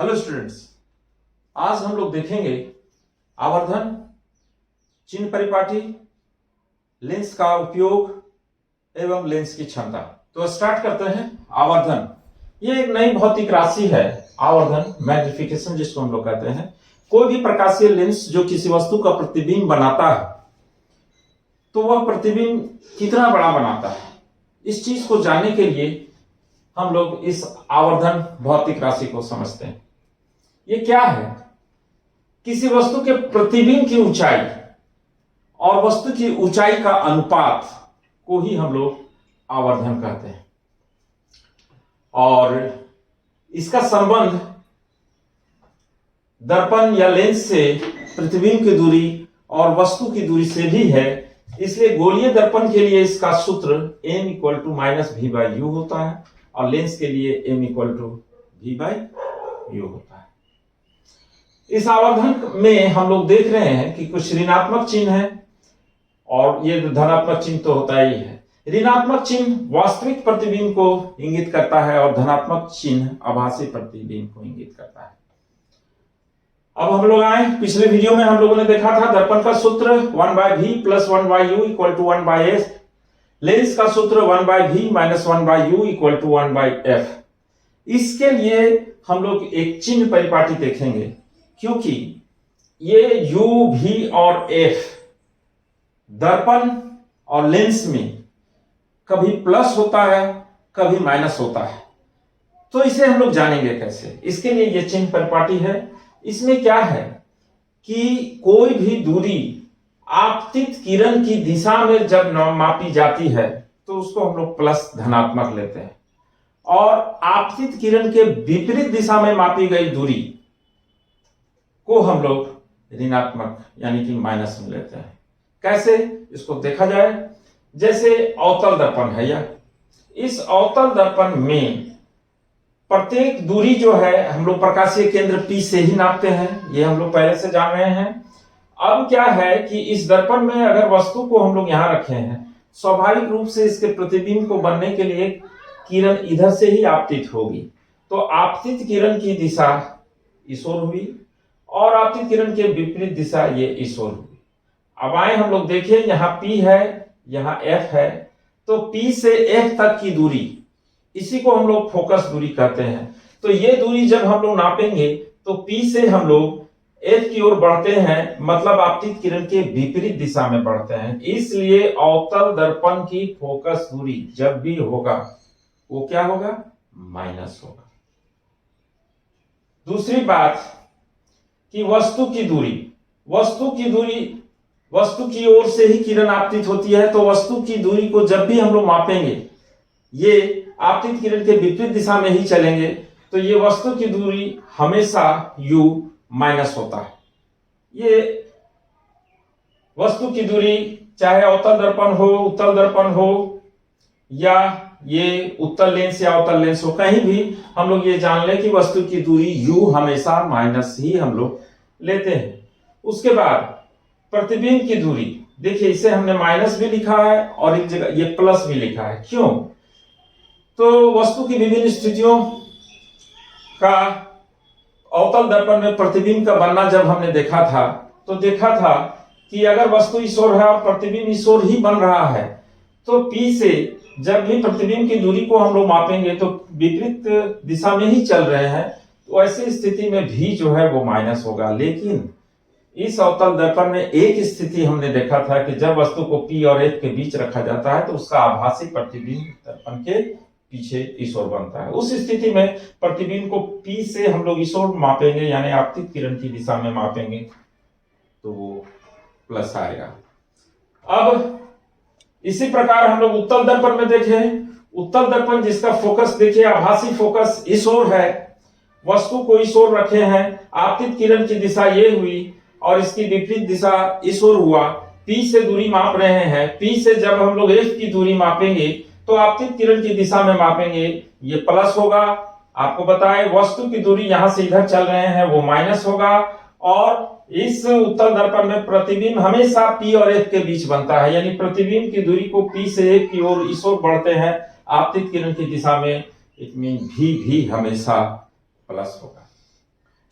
Hello students, आज हम लोग देखेंगे आवर्धन, चिन्ह परिपाटी, लेंस का उपयोग एवं लेंस की क्षमता। तो स्टार्ट करते हैं। आवर्धन ये एक नई भौतिक राशि है। आवर्धन मैग्निफिकेशन जिसको हम लोग कहते हैं। कोई भी प्रकाशीय लेंस जो किसी वस्तु का प्रतिबिंब बनाता है तो वह प्रतिबिंब कितना बड़ा बनाता है, इस चीज को जानने के लिए हम लोग इस आवर्धन भौतिक राशि को समझते हैं। ये क्या है? किसी वस्तु के प्रतिबिंब की ऊंचाई और वस्तु की ऊंचाई का अनुपात को ही हम लोग आवर्धन कहते हैं। और इसका संबंध दर्पण या लेंस से प्रतिबिंब की दूरी और वस्तु की दूरी से भी है। इसलिए गोलीय दर्पण के लिए इसका सूत्र m = v/u होता है और लेंस के लिए m = v/u होता है। इस आवर्धन में हम लोग देख रहे हैं कि कुछ ऋणात्मक चिन्ह है और ये धनात्मक चिन्ह तो होता ही है। ऋणात्मक चिन्ह वास्तविक प्रतिबिंब को इंगित करता है और धनात्मक चिन्ह आभासी प्रतिबिंब को इंगित करता है। अब हम लोग आए, पिछले वीडियो में हम लोगों ने देखा था दर्पण का सूत्र 1/v + 1/u = 1/s, लेंस का सूत्र 1/v - 1/u = 1/f। इसके लिए हम लोग एक चिन्ह परिपाटी देखेंगे, क्योंकि ये u, v और f दर्पण और लेंस में कभी प्लस होता है कभी माइनस होता है। तो इसे हम लोग जानेंगे कैसे। इसके लिए ये चिन्ह परिपाटी है। इसमें क्या है कि कोई भी दूरी आपतित किरण की दिशा में जब मापी जाती है तो उसको हम लोग प्लस धनात्मक लेते हैं, और आपतित किरण के विपरीत दिशा में मापी गई दूरी को हम लोग ऋणात्मक यानी कि माइनस में लेते हैं। कैसे, इसको देखा जाए। जैसे अवतल दर्पण है यह, इस अवतल दर्पण में प्रत्येक दूरी जो है हम लोग प्रकाशीय केंद्र P से ही नापते हैं, ये हम लोग पहले से जान रहे हैं। अब क्या है कि इस दर्पण में अगर वस्तु को हम लोग यहां रखे हैं, स्वाभाविक रूप से इसके प्रतिबिंब को बनने के लिए किरण इधर से ही आपतित होगी। तो आपतित किरण की दिशा इस ओर हुई और आपतित किरण के विपरीत दिशा ये इस ओर हुई। अब आए हम लोग देखें, यहाँ P है, यहाँ F है, तो P से F तक की दूरी, इसी को हम लोग फोकस दूरी कहते हैं। तो ये दूरी जब हम लोग नापेंगे तो P से हम लोग F की ओर बढ़ते हैं, मतलब आपतित किरण के विपरीत दिशा में बढ़ते हैं। इसलिए अवतल दर्पण की फोकस दूरी जब भी होगा वो क्या होगा? माइनस होगा। दूसरी बात कि वस्तु की दूरी वस्तु की ओर से ही किरण आपतित होती है, तो वस्तु की दूरी को जब भी हम लोग मापेंगे ये आपतित किरण के विपरीत दिशा में ही चलेंगे, तो ये वस्तु की दूरी हमेशा u माइनस होता है। ये वस्तु की दूरी चाहे अवतल दर्पण हो, उत्तल दर्पण हो, या ये उत्तल लेंस या अवतल लेंस हो, कहीं भी हम लोग ये जान लें कि वस्तु की दूरी u हमेशा माइनस ही हम लोग लेते हैं। उसके बाद प्रतिबिंब की दूरी, देखिए इसे हमने माइनस भी लिखा है और एक जगह ये प्लस भी लिखा है। क्यों? तो वस्तु की विभिन्न स्थितियों का अवतल दर्पण में प्रतिबिंब का बनना जब हमने देखा था तो देखा था कि अगर वस्तु इस ओर है और प्रतिबिंब इस ओर ही बन रहा है, तो P से जब भी प्रतिबिंब की दूरी को हम लोग मापेंगे तो विपरीत दिशा में ही चल रहे हैं, तो ऐसी स्थिति में भी जो है वो माइनस होगा। लेकिन इस अवतल दर्पण में एक स्थिति हमने देखा था कि जब वस्तु को P और F के बीच रखा जाता है तो उसका आभासी प्रतिबिंब दर्पण के पीछे इस ओर बनता है। उस स्थिति में प्रतिबिंब को P से हम लोग इस ओर मापेंगे, यानी आपतित किरण की दिशा में मापेंगे, तो वो प्लस आएगा। अब इसी प्रकार हम लोग उत्तल दर्पण में देखें। उत्तल दर्पण जिसका फोकस देखिए आभासी फोकस इस ओर है, वस्तु को इस ओर रखे हैं, आपतित किरण की दिशा ये हुई और इसकी विपरीत दिशा इस ओर हुआ। P से दूरी माप रहे हैं, P से जब हम लोग F की दूरी मापेंगे तो आपतित किरण की दिशा में मापेंगे, ये प्लस होगा। आपको बताएं वस्तु की दूरी यहां से इधर चल रहे हैं वो माइनस होगा, और इस उत्तल दर्पण में प्रतिबिंब हमेशा P और F के बीच बनता है, यानी प्रतिबिंब की दूरी को P से F की ओर इस ओर बढ़ते हैं आपतित किरण की दिशा में, इट मीन V भी हमेशा प्लस होगा।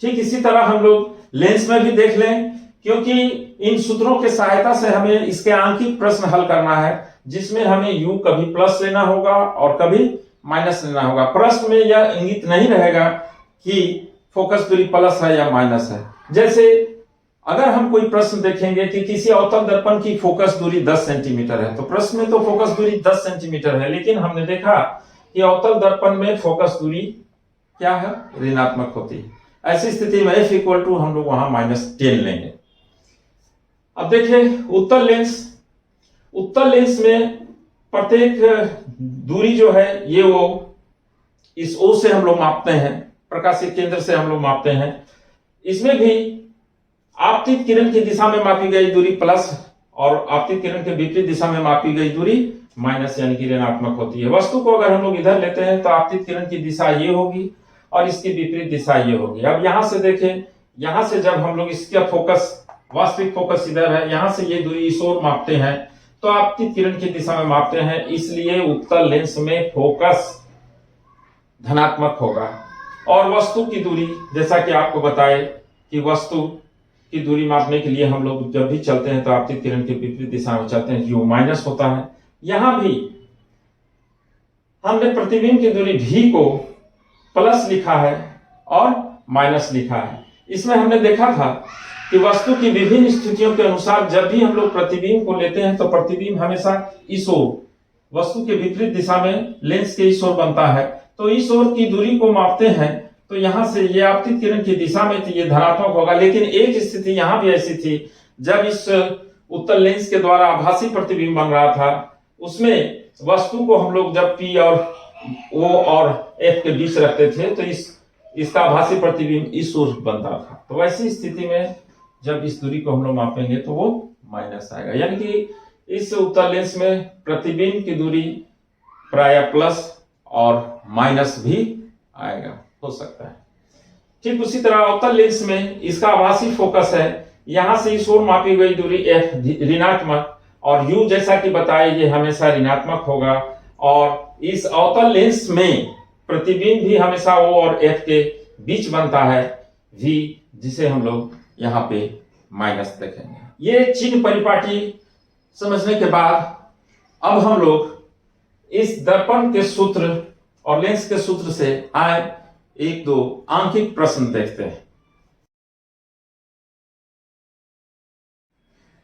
ठीक इसी तरह हम लोग लेंस में भी देख लें, क्योंकि इन सूत्रों के सहायता से हमें इसके आंकिक प्रश्न हल करना है, जिसमें हमें u कभी प्लस लेना होगा और कभी माइनस लेना होगा। प्रश्न में यह इंगित नहीं रहेगा कि फोकस दूरी प्लस है या माइनस है। जैसे अगर हम कोई प्रश्न देखेंगे कि किसी अवतल दर्पण की फोकस दूरी 10 सेंटीमीटर है, तो प्रश्न में तो फोकस दूरी 10 सेंटीमीटर है, लेकिन हमने देखा कि अवतल दर्पण में फोकस दूरी क्या है, ऋणात्मक होती है। ऐसी स्थिति में f इक्वल टू हम लोग वहां -10 लेंगे। अब देखिए उत्तल लेंस में प्रत्येक दूरी जो है ये वो इस O से हम लोग मापते हैं, प्रकाशीय केंद्र से हम लोग मापते हैं। इसमें भी आपतित किरण की दिशा में मापी गई दूरी प्लस और आपतित किरण के विपरीत दिशा में मापी गई दूरी माइनस यानी कि ऋणात्मक होती है। वस्तु को अगर हम लोग इधर लेते हैं तो आपतित किरण की दिशा ये होगी और इसकी विपरीत दिशा ये होगी। अब यहां से देखें, यहां से जब हम लोग इसका फोकस, वास्तविक फोकस इधर है, यहां से ये दूरी इस ओर मापते हैं तो आपतित किरण की दिशा में मापते हैं, इसलिए उत्तल लेंस में फोकस धनात्मक होगा। और वस्तु की दूरी, जैसा कि आपको बताए कि वस्तु की दूरी मापने के लिए हम लोग जब भी चलते हैं तो आपतित किरण के विपरीत दिशा में चलते हैं, u माइनस होता है। यहां भी हमने प्रतिबिंब की दूरी v को प्लस लिखा है और माइनस लिखा है। इसमें हमने देखा था कि वस्तु की विभिन्न स्थितियों के अनुसार जब भी हम लोग प्रतिबिंब को लेते हैं तो प्रतिबिंब हमेशा इस ओर, वस्तु के विपरीत दिशा में लेंस के इस ओर बनता है, तो इस ओर की दूरी को मापते हैं तो यहां से ये आपतित किरण की दिशा में थी, ये धनात्मक होगा। लेकिन एक स्थिति यहां भी ऐसी थी, जब इस उत्तल लेंस के द्वारा आभासी प्रतिबिंब बन रहा था, उसमें वस्तु को हम लोग जब P और O और F के बीच रखते थे तो इसका आभासी प्रतिबिंब इस ओर बनता था। तो वैसी स्थिति में जब इस दूरी को हम लोग मापेंगे तो वो माइनस आएगा, यानी कि इस उत्तल लेंस में प्रतिबिंब की दूरी प्राय प्लस और माइनस भी आएगा, हो सकता है। ठीक उसी तरह अवतल लेंस में इसका आभासी फोकस है, यहां से इस ओर मापी गई दूरी f ऋणात्मक और u जैसा कि बताया ये हमेशा ऋणात्मक होगा। और इस अवतल लेंस में प्रतिबिंब भी हमेशा O और F के बीच बनता है, v, जिसे हम लोग यहाँ पे माइनस देखेंगे। ये चिन्ह परिपाटी समझने के बाद अब हम लोग इस दर्पण के सूत्र और लेंस के सूत्र से आए एक दो आंकिक प्रश्न देखते हैं।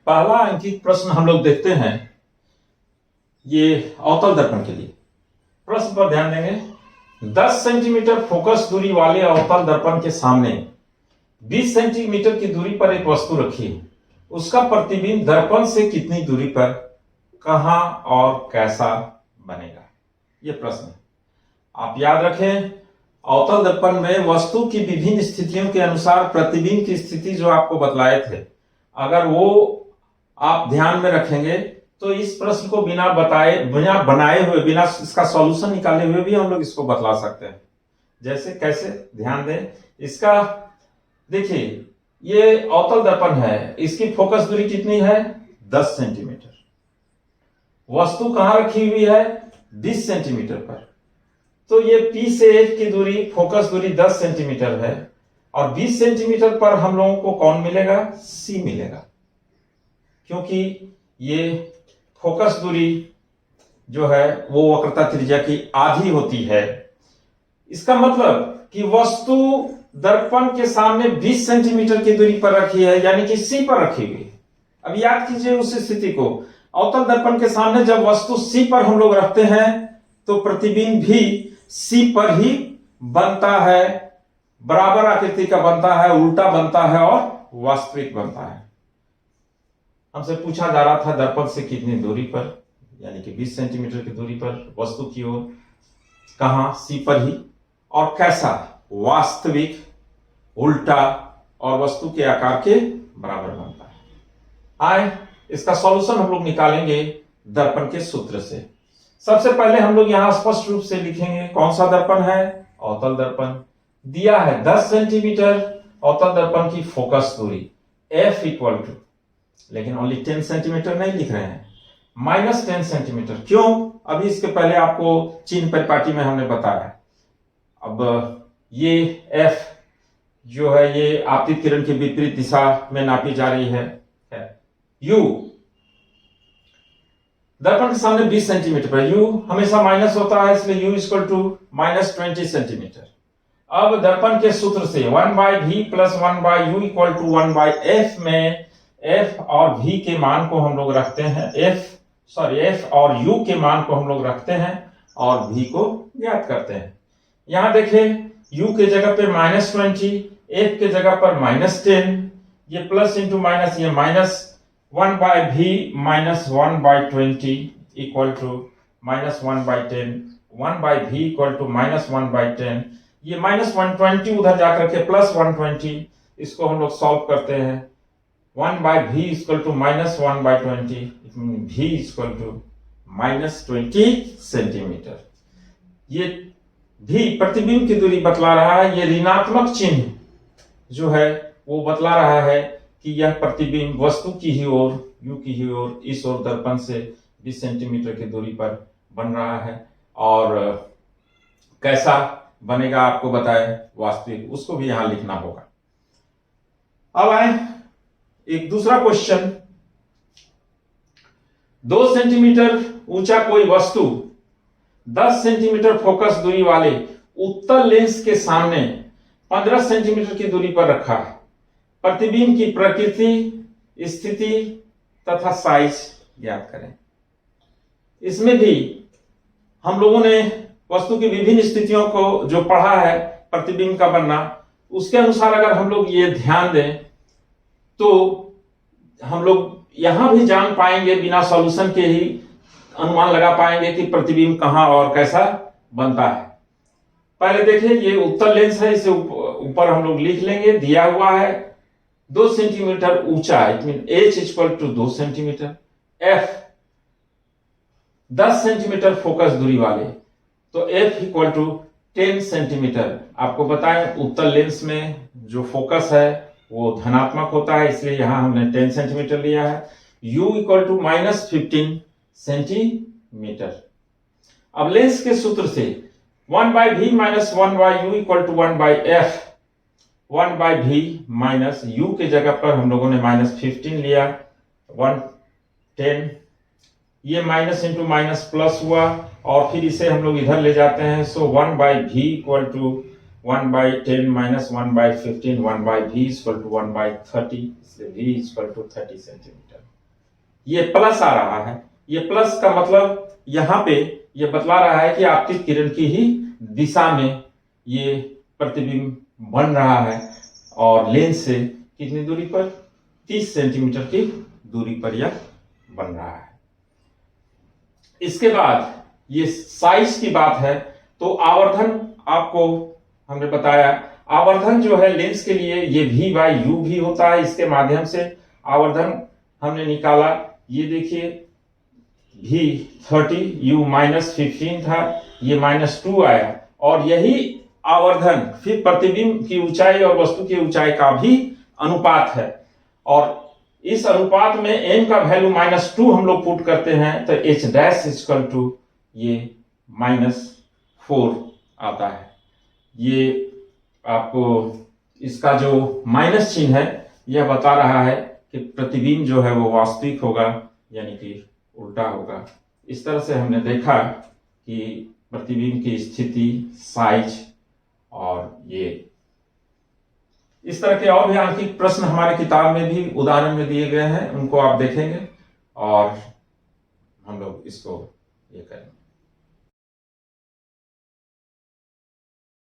पहला अंकित प्रश्न हम लोग देखते हैं, ये अवतल दर्पण के लिए। प्रश्न पर ध्यान देंगे। 10 सेंटीमीटर फोकस दूरी वाले अवतल दर्पण के सामने 20 सेंटीमीटर की दूरी पर एक वस्तु रखी है, उसका प्रतिबिंब दर्पण से कितनी दूरी पर, कहां और कैसा बनेगा, यह प्रश्न है। आप याद रखें, अवतल दर्पण में वस्तु की विभिन्न स्थितियों के अनुसार प्रतिबिंब की स्थिति जो आपको बतलाए थे, अगर वो आप ध्यान में रखेंगे तो इस प्रश्न को बिना बनाए हुए, बिना इसका सॉल्यूशन निकाले हुए भी हम लोग इसको बतला सकते हैं। जैसे कैसे, ध्यान दें। इसका देखिए, ये अवतल दर्पण है, इसकी फोकस दूरी कितनी है, 10 सेंटीमीटर। वस्तु कहां रखी हुई है, 20 सेंटीमीटर पर। तो ये P से F की दूरी, फोकस दूरी 10 सेंटीमीटर है और 20 सेंटीमीटर पर हम लोगों को कौन मिलेगा, C मिलेगा, क्योंकि ये फोकस दूरी जो है वो वक्रता त्रिज्या की आधी होती है। इसका मतलब कि वस्तु दर्पण के सामने 20 सेंटीमीटर की दूरी पर रखी है, यानी कि C पर रखी हुई है। अब याद कीजिए उस स्थिति को, अवतल दर्पण के सामने जब वस्तु C पर हम लोग रखते हैं तो प्रतिबिंब भी C पर ही बनता है, बराबर आकृति का बनता है, उल्टा बनता है और वास्तविक बनता है। हमसे पूछा जा रहा था दर्पण से कितनी दूरी पर, यानी कि 20 सेंटीमीटर की दूरी पर वस्तु की ओर, कहां, C पर ही, और कैसा, वास्तविक, उल्टा और वस्तु के आकार के बराबर बनता है। आए इसका सॉल्यूशन हम लोग निकालेंगे दर्पण के सूत्र से। सबसे पहले हम लोग यहां स्पष्ट रूप से लिखेंगे कौन सा दर्पण है, अवतल दर्पण। दिया है 10 सेंटीमीटर अवतल दर्पण की फोकस दूरी, F इक्वल टू, लेकिन ओनली 10 सेंटीमीटर नहीं लिख रहे हैं, -10 सेंटीमीटर। क्यों, अभी इसके पहले आपको चिन्ह परिपाटी में हमने बताया। अब ये F जो है ये आपतित किरण की विपरीत दिशा में नापी जा रही है। U दर्पण के सामने 20 सेंटीमीटर पर, U हमेशा माइनस होता है, इसलिए U इक्वल टू -20 सेंटीमीटर। अब दर्पण के सूत्र से 1/v plus 1/u equal to 1/f में f और v के मान को हम लोग रखते हैं, f और u के मान को हम लोग रखते हैं और v को ज्ञात करते हैं। यहां देखें u के जगह पे -20, f के जगह पर -10, ये प्लस इंटू माइनस, ये minus 1/v minus 1/20 equal to -1/10, 1/v equal to -1/10, ये -120 उधर जाकर के प्लस 120, इसको हम लोग सॉल्व करते हैं। 1/v equal to -1/20, v equal to -20 centimetre. ये भी प्रतिबिंब की दूरी बतला रहा है, ये ऋणात्मक चिन्ह जो है वो बतला रहा है कि यह प्रतिबिंब वस्तु की ही ओर, यू की ही ओर, इस ओर दर्पण से 20 सेंटीमीटर की दूरी पर बन रहा है। और कैसा बनेगा आपको बताए वास्तविक, उसको भी यहां लिखना होगा। अब आए एक दूसरा क्वेश्चन। 2 सेंटीमीटर ऊंचा कोई वस्तु 10 सेंटीमीटर फोकस दूरी वाले उत्तल लेंस के सामने 15 सेंटीमीटर की दूरी पर रखा है। प्रतिबिंब की प्रकृति, स्थिति तथा साइज ज्ञात करें। इसमें भी हम लोगों ने वस्तु की विभिन्न स्थितियों को जो पढ़ा है, प्रतिबिंब का बनना, उसके अनुसार अगर हम लोग ये ध्यान दें तो हम लोग यहां भी जान पाएंगे, बिना सॉल्यूशन के ही अनुमान लगा पाएंगे कि प्रतिबिंब कहां और कैसा बनता है। पहले देखिए, ये उत्तल लेंस है, इसे ऊपर हम लोग लिख लेंगे, दिया हुआ है 2 सेंटीमीटर ऊंचा, it mean h equal to 2 centimetre, f 10 centimetre focus दूरी वाले, तो f इक्वल टू 10 सेंटीमीटर। आपको बताएं उत्तल लेंस में जो फोकस है वो धनात्मक होता है, इसलिए यहां हमने 10 सेंटीमीटर लिया है। u equal to -15 centimetre. अब लेंस के सूत्र से 1/v minus 1/u equal to 1/f, 1/v minus u के जगह पर हम लोगों ने -15 लिया, 110, ये माइनस इंटू माइनस प्लस हुआ और फिर इसे हम लोग इधर ले जाते हैं। So 1/v equal to 1/10 minus 1/15, 1/v equal to 1/30, इसलिए v इक्वल टू 30 सेंटीमीटर। ये प्लस आ रहा है, ये प्लस का मतलब यहां पे ये बतला रहा है कि आपतित किरण की ही दिशा में ये प्रतिबिंब बन रहा है और लेंस से कितनी दूरी पर, 30 सेंटीमीटर की दूरी पर यह बन रहा है। इसके बाद ये साइज की बात है, तो आवर्धन आपको हमने बताया, आवर्धन जो है लेंस के लिए ये v/u भी होता है, इसके माध्यम से आवर्धन हमने निकाला। ये देखिए v 30, u -15 था, ये -2 आया, और यही आवर्धन फिर प्रतिबिंब की ऊंचाई और वस्तु की ऊंचाई का भी अनुपात है, और इस अनुपात में m का वैल्यू -2 हम लोग पुट करते हैं तो h डैश इक्वल टू ये -4 आता है। ये आपको इसका जो माइनस चिन्ह है यह बता रहा है कि प्रतिबिंब जो है वो वास्तविक होगा, यानी कि उल्टा होगा। इस तरह से हमने देखा कि प्रतिबिंब की स्थिति, साइज और ये इस तरह के और भी आंकिक प्रश्न हमारे किताब में भी उदाहरण में दिए गए हैं, उनको आप देखेंगे और हम लोग इसको ये करेंगे।